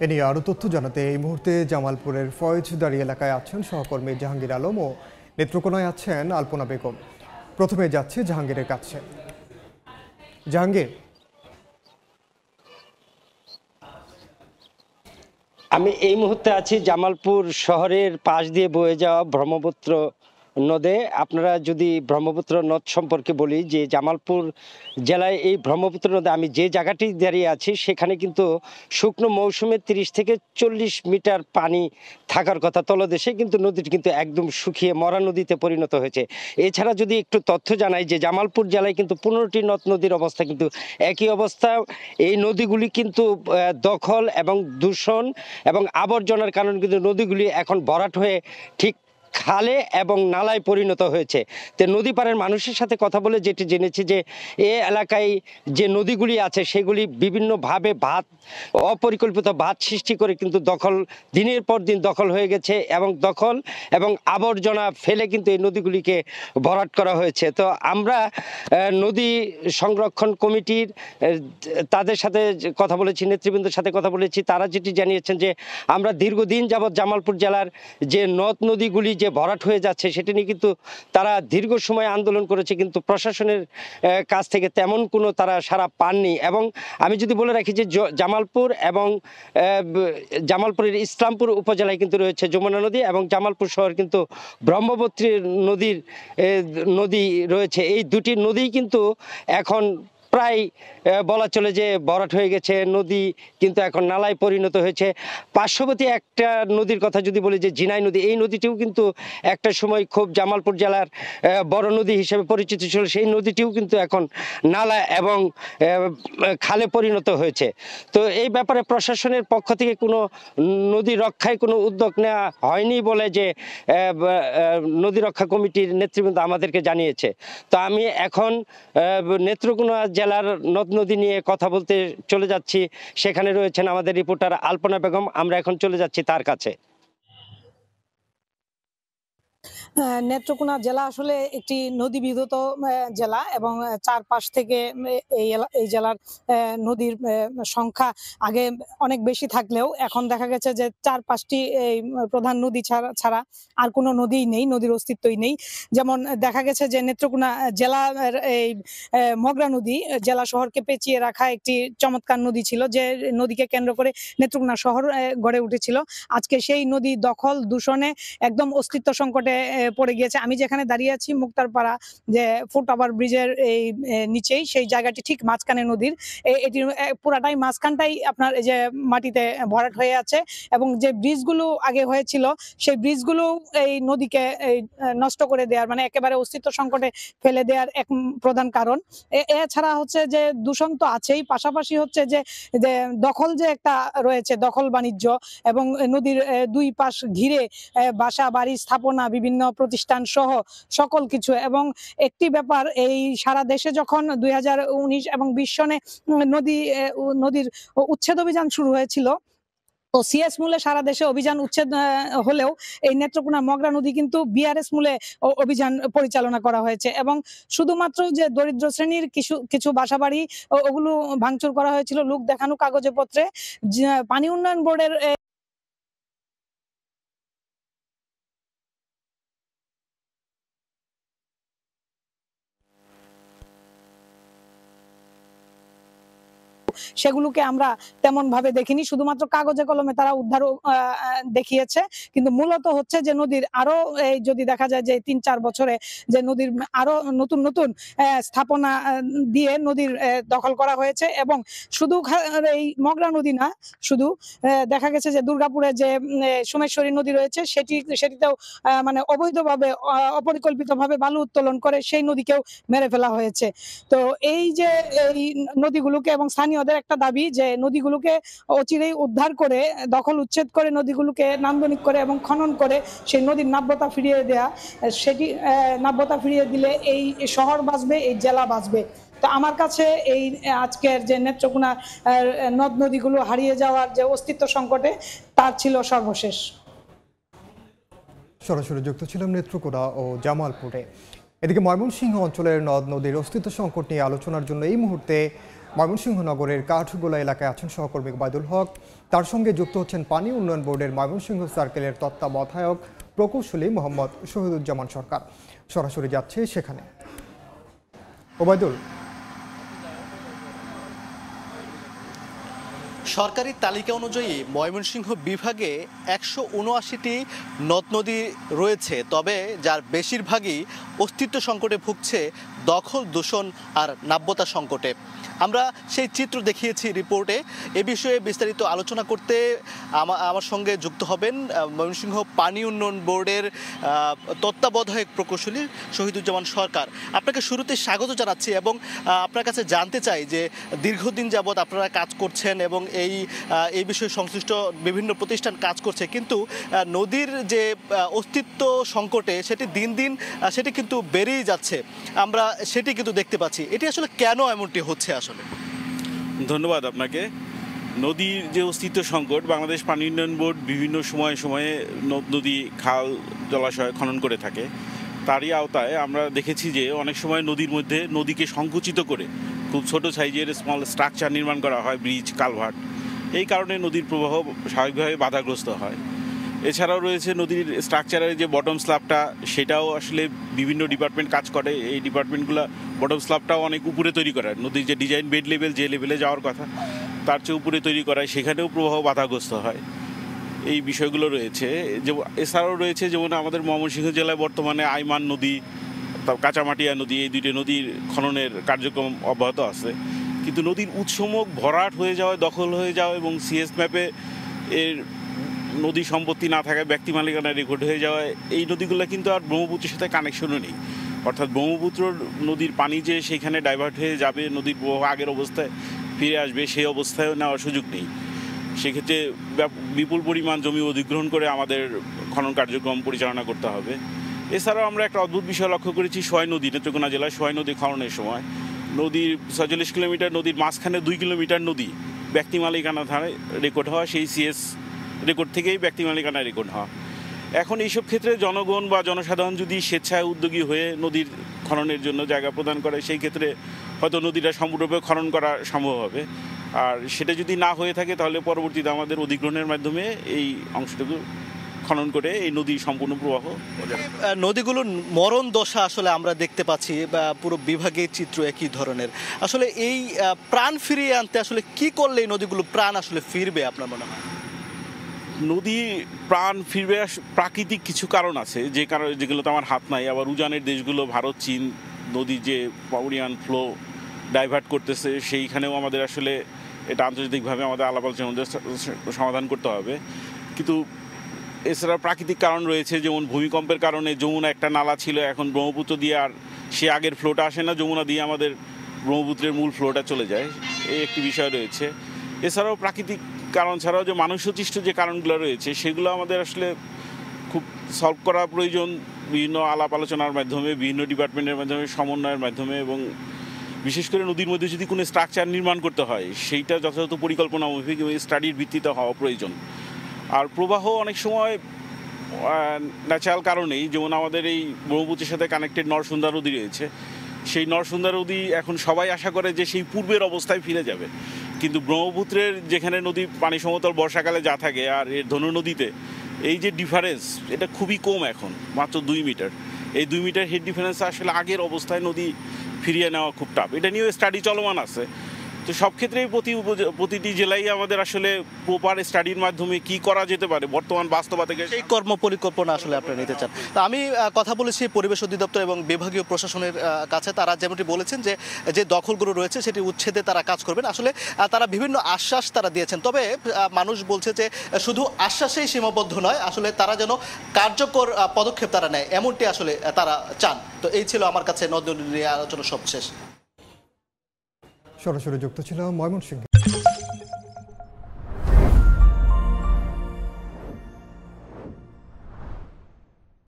এ নিয়ে আরও তথ্য জানাতে এই মুহূর্তে জামালপুরের ফয়েজদারি এলাকায় আছেন সহকর্মী জাহাঙ্গীর আলম ও নেত্রকোনায় আছেন আলপনা বেগম। প্রথমে যাচ্ছে জাহাঙ্গীরের কাছে। জাহাঙ্গীর, আমি এই মুহূর্তে আছি জামালপুর শহরের পাশ দিয়ে বয়ে যাওয়া ব্রহ্মপুত্র নদে। আপনারা যদি ব্রহ্মপুত্র নদ সম্পর্কে বলি, যে জামালপুর জেলায় এই ব্রহ্মপুত্র নদে আমি যে জায়গাটি দাঁড়িয়ে আছি সেখানে কিন্তু শুকনো মৌসুমে 30 থেকে 40 মিটার পানি থাকার কথা তলদেশে, কিন্তু নদীটি কিন্তু একদম শুকিয়ে মরা নদীতে পরিণত হয়েছে। এছাড়া যদি একটু তথ্য জানাই যে জামালপুর জেলায় কিন্তু 15টি নদ নদীর অবস্থা কিন্তু একই অবস্থা। এই নদীগুলি কিন্তু দখল এবং দূষণ এবং আবর্জনার কারণে কিন্তু নদীগুলি এখন ভরাট হয়ে ঠিক খালে এবং নালায় পরিণত হয়েছে। তো নদী পাড়ের মানুষের সাথে কথা বলে যেটি জেনেছি যে এ এলাকায় যে নদীগুলি আছে সেগুলি বিভিন্নভাবে অপরিকল্পিত বাঁধ সৃষ্টি করে কিন্তু দিনের পর দিন দখল হয়ে গেছে এবং দখল এবং আবর্জনা ফেলে কিন্তু এই নদীগুলিকে ভরাট করা হয়েছে। তো আমরা নদী সংরক্ষণ কমিটির তাদের সাথে কথা বলেছি, নেতৃবৃন্দের সাথে কথা বলেছি। তারা যেটি জানিয়েছেন যে আমরা দীর্ঘদিন যাবৎ জামালপুর জেলার যে নদ নদীগুলি যে ভরাট হয়ে যাচ্ছে সেটি নিয়ে কিন্তু তারা দীর্ঘ সময় আন্দোলন করেছে, কিন্তু প্রশাসনের কাছ থেকে তেমন কোনো তারা সাড়া পাননি। এবং আমি যদি বলে রাখি যে জামালপুর এবং জামালপুরের ইসলামপুর উপজেলায় কিন্তু রয়েছে যমুনা নদী এবং জামালপুর শহর কিন্তু ব্রহ্মপুত্র নদী রয়েছে। এই দুটি নদী কিন্তু এখন প্রায় বলা চলে যে ভরাট হয়ে গেছে, নদী কিন্তু এখন নালায় পরিণত হয়েছে। পার্শ্ববর্তী একটা নদীর কথা যদি বলি যে জিনাই নদী, এই নদীটিও কিন্তু একটা সময় খুব জামালপুর জেলার বড় নদী হিসেবে পরিচিত ছিল, সেই নদীটিও কিন্তু এখন নালা এবং খালে পরিণত হয়েছে। তো এই ব্যাপারে প্রশাসনের পক্ষ থেকে কোনো নদী রক্ষায় কোনো উদ্যোগ নেওয়া হয়নি বলে যে নদী রক্ষা কমিটির নেতৃবৃন্দ আমাদেরকে জানিয়েছে। তো আমি এখন নেত্রকোনা জেলার নদ নদী নিয়ে কথা বলতে চলে যাচ্ছি। সেখানে রয়েছেন আমাদের রিপোর্টার আলপনা বেগম। আমরা এখন চলে যাচ্ছি তার কাছে। নেত্রকোনা জেলা আসলে একটি নদী বিধৌত জেলা এবং চারপাশ থেকে এই জেলার নদীর সংখ্যা আগে অনেক বেশি থাকলেও এখন দেখা গেছে যে 4-5টি এই প্রধান নদী ছাড়া আর কোনো নদীই নেই, নদীর অস্তিত্বই নেই। যেমন দেখা গেছে যে নেত্রকোনা জেলার এই মগরা নদী জেলা শহরকে পেঁচিয়ে রাখা একটি চমৎকার নদী ছিল, যে নদীকে কেন্দ্র করে নেত্রকোনা শহর গড়ে উঠেছিল। আজকে সেই নদী দখল দূষণে একদম অস্তিত্ব সংকটে পড়ে গিয়েছে। আমি যেখানে দাঁড়িয়ে আছি মুক্তারপাড়া যে ফুট ওভার ব্রিজের এই নিচেই, সেই জায়গাটি ঠিক মাঝখানে নদীর, এটি পুরাটাই মাঝখানটাই আপনার এই যে মাটিতে ভরাট হয়ে আছে এবং যে ব্রিজগুলো আগে হয়েছিল সেই ব্রিজগুলো এই নদীকে নষ্ট করে দেওয়ার, মানে একেবারে অস্তিত্ব সংকটে ফেলে দেওয়ার এক প্রধান কারণ। এছাড়া হচ্ছে যে দূষণ তো আছেই, পাশাপাশি হচ্ছে যে দখল যে একটা রয়েছে, দখল বাণিজ্য এবং নদীর দুই পাশ ঘিরে বাসা বাড়ি স্থাপনা, বিভিন্ন প্রতিষ্ঠান সহ সকল কিছু। এবং একটি ব্যাপার, এই সারা দেশে যখন 2019 এবং 20 সনে নদীর উচ্ছেদ অভিযান শুরু হয়েছিল, তো সিএস মূলে সারা দেশে অভিযান উচ্ছেদ হলেও এই নেত্রকোনা মগরা নদী কিন্তু বিআরএস মূলে অভিযান পরিচালনা করা হয়েছে এবং শুধুমাত্র যে দরিদ্র শ্রেণীর কিছু বাসাবাড়ি ওগুলো ভাঙচুর করা হয়েছিল লোক দেখানো কাগজে পত্রে। পানি উন্নয়ন বোর্ডের সেগুলোকে আমরা তেমন ভাবে দেখিনি, শুধুমাত্র কাগজে কলমে তারা উদ্ধার দেখিয়েছে। কিন্তু মূলত হচ্ছে যে নদীর আরো যদি দেখা যায় যে 3-4 বছরে যে নদীর আরো নতুন নতুন স্থাপনা দিয়ে নদীর দখল করা হয়েছে এবং শুধু এই মগরা নদী না, শুধু দেখা গেছে যে দুর্গাপুরে যে সোমেশ্বরী নদী রয়েছে সেটিতেও মানে অবৈধভাবে অপরিকল্পিতভাবে বালু উত্তোলন করে সেই নদীকেও মেরে ফেলা হয়েছে। তো এই যে এই নদীগুলোকে, এবং স্থানীয়দের একটা দাবি যে নদীগুলোকে অচিরেই উদ্ধার করে দখল উচ্ছেদ করে নদীগুলোকে নান্দনিক করে এবং খনন করে সেই নদীর নাব্যতা ফিরিয়ে দেয়া, সেটি নাব্যতা ফিরিয়ে দিলে এই শহর বাঁচবে, এই জেলা বাঁচবে। তো আমার কাছে এই আজকের যে নেত্রকোনা নদ নদীগুলো হারিয়ে যাওয়ার যে অস্তিত্ব সংকটে, তার ছিল সর্বশেষ। সরাসরি যুক্ত ছিলাম নেত্রকোনা ও জামালপুরে। এদিকে ময়মনসিংহ অঞ্চলের নদ নদীর অস্তিত্ব সংকট নিয়ে আলোচনার জন্য এই মুহূর্তে ময়মনসিংহ নগরের কাঠগোলা এলাকায় আছেন সহকর্মী ওবায়দুল হক। তার সঙ্গে যুক্ত হচ্ছেন পানি উন্নয়ন বোর্ডের ময়মনসিংহ সার্কেলের তত্ত্বাবধায়ক প্রকৌশলী মোহাম্মদ শহীদুজ্জামান সরকার। সরাসরি যাচ্ছে সেখানে। ওবায়দুল, সরকারি তালিকা অনুযায়ী ময়মনসিংহ বিভাগে ১৭৯টি নদ নদী রয়েছে, তবে যার বেশিরভাগই অস্তিত্ব সংকটে ভুগছে, দখল, দূষণ আর নাব্যতা সংকটে। আমরা সেই চিত্র দেখিয়েছি রিপোর্টে। এ বিষয়ে বিস্তারিত আলোচনা করতে আমার সঙ্গে যুক্ত হবেন ময়মনসিংহ পানি উন্নয়ন বোর্ডের তত্ত্বাবধায়ক প্রকৌশলী শহীদুজ্জামান সরকার। আপনাকে শুরুতে স্বাগত জানাচ্ছি এবং আপনার কাছে জানতে চাই যে দীর্ঘদিন যাবৎ আপনারা কাজ করছেন এবং এই বিষয়ে সংশ্লিষ্ট বিভিন্ন প্রতিষ্ঠান কাজ করছে, কিন্তু নদীর যে অস্তিত্ব সংকটে সেটি দিন দিন সেটি কিন্তু বেড়েই যাচ্ছে, আমরা সেটি কিন্তু দেখতে পাচ্ছি। এটি আসলে কেন এমনটি হচ্ছে? আসলে ধন্যবাদ আপনাকে। নদীর যে অস্তিত্ব সংকট, বাংলাদেশ পানি উন্নয়ন বোর্ড বিভিন্ন সময়ে নদী, খাল, জলাশয় খনন করে থাকে। তারই আওতায় আমরা দেখেছি যে অনেক সময় নদীর মধ্যে নদীকে সংকুচিত করে খুব ছোট সাইজের স্মল স্ট্রাকচার নির্মাণ করা হয়, ব্রিজ, কালভার্ট। এই কারণে নদীর প্রবাহ স্বাভাবিকভাবে বাধাগ্রস্ত হয়। এছাড়াও রয়েছে নদীর স্ট্রাকচারের যে বটম স্ল্যাবটা, সেটাও আসলে বিভিন্ন ডিপার্টমেন্ট কাজ করে। এই ডিপার্টমেন্টগুলো বটম স্ল্যাবটাও অনেক উপরে তৈরি করায়, নদীর যে ডিজাইন বেড লেভেল যে লেভেলে যাওয়ার কথা তার চেয়ে উপরে তৈরি করায়, সেখানেও প্রবাহ বাধাগ্রস্ত হয়। এই বিষয়গুলো রয়েছে। যে এছাড়াও রয়েছে যেমন আমাদের ময়মনসিংহ জেলায় বর্তমানে আইমান নদী, কাঁচামাটিয়া নদী, এই দুইটি নদীর খননের কার্যক্রম অব্যাহত আছে। কিন্তু নদীর উৎসমুখ ভরাট হয়ে যাওয়া, দখল হয়ে যাওয়া এবং সিএস ম্যাপে এর নদী সম্পত্তি না থাকায় ব্যক্তি মালিকানায় রেকর্ড হয়ে যাওয়ায় এই নদীগুলো কিন্তু আর ব্রহ্মপুত্রের সাথে কানেকশনও নেই। অর্থাৎ ব্রহ্মপুত্র নদীর পানি যে সেখানে ডাইভার্ট হয়ে যাবে, নদীর প্রবাহ আগের অবস্থায় ফিরে আসবে, সেই অবস্থায়ও নেওয়ার সুযোগ নেই। সেক্ষেত্রে বিপুল পরিমাণ জমি অধিগ্রহণ করে আমাদের খনন কার্যক্রম পরিচালনা করতে হবে। এছাড়াও আমরা একটা অদ্ভুত বিষয় লক্ষ্য করেছি, সোয়াই নদী, নেত্রকোনা জেলায় সোয়াই নদী খননের সময় নদীর ৪৬ কিলোমিটার, নদীর মাঝখানে ২ কিলোমিটার নদী ব্যক্তি মালিকানা ধারায় রেকর্ড হওয়া, সেই সিএস রেকর্ড থেকেই ব্যক্তি মালিকানায় রেকর্ড হওয়া। এখন এইসব ক্ষেত্রে জনগণ বা জনসাধারণ যদি স্বেচ্ছায় উদ্যোগী হয়ে নদীর খননের জন্য জায়গা প্রদান করে, সেই ক্ষেত্রে হয়তো নদীটা সম্পূর্ণরূপে খনন করা সম্ভব হবে। আর সেটা যদি না হয়ে থাকে তাহলে পরবর্তীতে আমাদের অধিগ্রহণের মাধ্যমে এই অংশটুকু খনন করে এই নদী সম্পূর্ণ প্রবাহ। নদীগুলোর মরণ দশা আসলে আমরা দেখতে পাচ্ছি, বা পুরো বিভাগের চিত্র একই ধরনের। আসলে এই প্রাণ ফিরিয়ে আনতে আসলে কি করলে এই নদীগুলো প্রাণ আসলে ফিরবে আপনার মনে হয়? নদী প্রাণ ফিরবে প্রাকৃতিক কিছু কারণ আছে, যে কারণে যেগুলোতে আমার হাত নাই। আবার উজানের দেশগুলো, ভারত, চীন, নদীর যে পাউরিয়ান ফ্লো ডাইভার্ট করতেছে, সেইখানেও আমাদের আসলে এটা আন্তর্জাতিকভাবে আমাদের আলাপ আলোচনার মধ্যে সমাধান করতে হবে। কিন্তু এছাড়া প্রাকৃতিক কারণ রয়েছে, যেমন ভূমিকম্পের কারণে যমুনা একটা নালা ছিল, এখন ব্রহ্মপুত্র দিয়ে আর সে আগের ফ্লোটা আসে না, যমুনা দিয়ে আমাদের ব্রহ্মপুত্রের মূল ফ্লোটা চলে যায়, এই একটি বিষয় রয়েছে। এছাড়াও প্রাকৃতিক কারণ ছাড়াও যে মানুষসৃষ্ট যে কারণগুলো রয়েছে, সেগুলো আমাদের আসলে খুব সলভ করা প্রয়োজন, বিভিন্ন আলাপ আলোচনার মাধ্যমে, বিভিন্ন ডিপার্টমেন্টের মাধ্যমে, সমন্বয়ের মাধ্যমে। এবং বিশেষ করে নদীর মধ্যে যদি কোনো স্ট্রাকচার নির্মাণ করতে হয়, সেইটা যথাযথ পরিকল্পনা মাফিক এবং স্টাডির ভিত্তিতে হওয়া প্রয়োজন। আর প্রবাহ অনেক সময় ন্যাচারাল কারণেই, যেমন আমাদের এই ব্রহ্মপুত্রের সাথে কানেক্টেড নরসুন্দা নদী রয়েছে, সেই নরসুন্দা নদী এখন সবাই আশা করে যে সেই পূর্বের অবস্থায় ফিরে যাবে, কিন্তু ব্রহ্মপুত্রের যেখানে নদী পানি সমতল বর্ষাকালে যা থাকে আর এর ধনু নদীতে এই যে ডিফারেন্স, এটা খুবই কম, এখন মাত্র ২ মিটার। এই ২ মিটার হেড ডিফারেন্স আসলে আগের অবস্থায় নদী ফিরিয়ে নেওয়া খুব টাফ। এটা নিয়েও স্টাডি চলমান আছে। তো সব ক্ষেত্রেই প্রতিটি জেলায় আমাদের আসলে প্রপার স্টাডির মাধ্যমে কি করা যেতে পারে বর্তমান বাস্তবতা থেকে সেই কর্ম পরিকল্পনা আসলে আপনারা নিতে চান। তো আমি কথা বলেছি পরিবেশ অধিদপ্তর এবং বিভাগীয় প্রশাসনের কাছে। তারা যেমনটি বলেছেন যে দখলগুলো রয়েছে সেটি উচ্ছেদে তারা কাজ করবেন। আসলে তারা বিভিন্ন আশ্বাস তারা দিয়েছেন, তবে মানুষ বলছে যে শুধু আশ্বাসেই সীমাবদ্ধ নয়, আসলে তারা যেন কার্যকর পদক্ষেপ তারা নেয়, এমনটি আসলে তারা চান। তো এই ছিল আমার কাছে নদ নদী নিয়ে আলোচনা সবশেষ। সরাসরি যুক্ত ছিল ময়মনসিংহ।